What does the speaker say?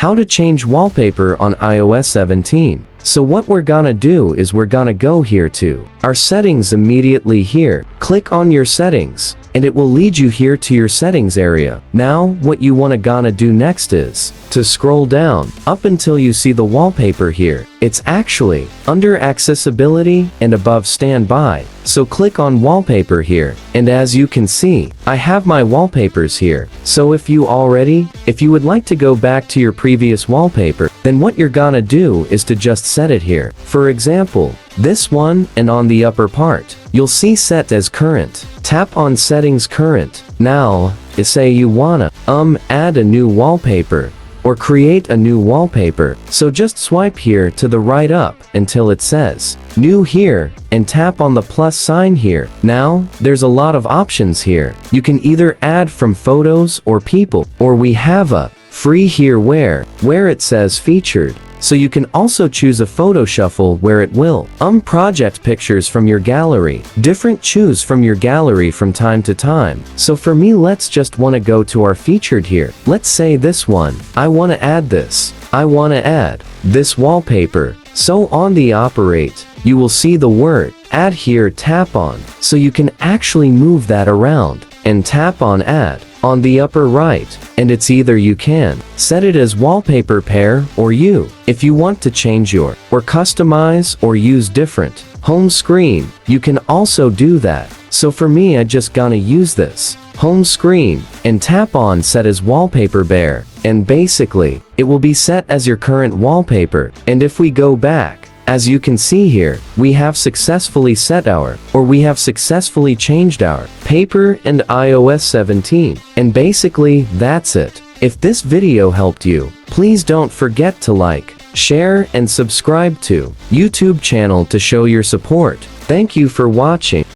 How to change wallpaper on iOS 17. So what we're gonna do is we're gonna go here to our settings immediately here. Click on your settings, and it will lead you here to your settings area. Now, what you gonna do next is to scroll down up until you see the wallpaper here. It's actually under accessibility and above standby. So click on wallpaper here, and as you can see, I have my wallpapers here. So if you would like to go back to your previous wallpaper, then what you're gonna do is to just set it here. For example, this one, and on the upper part, you'll see set as current. Tap on settings current. Now, say you wanna add a new wallpaper or create a new wallpaper. So just swipe here to the right up until it says new here and tap on the plus sign here. Now, there's a lot of options here. You can either add from photos or people, or we have a free here where it says featured. So you can also choose a photo shuffle where it will project pictures from your gallery. Choose from your gallery from time to time. So for me, let's just wanna go to our featured here. Let's say this one. I wanna add this. I wanna add this wallpaper. So on the operate, you will see the word add here, tap on. So you can actually move that around and tap on add on the upper right, and it's either you can set it as wallpaper pair or if you want to change your or customize or use different home screen, you can also do that. So for me, I just gonna use this home screen and tap on set as wallpaper bear, and basically it will be set as your current wallpaper. And if we go back, as you can see here, we have successfully changed our paper and iOS 17. And basically, that's it. If this video helped you, please don't forget to like, share, and subscribe to YouTube channel to show your support. Thank you for watching.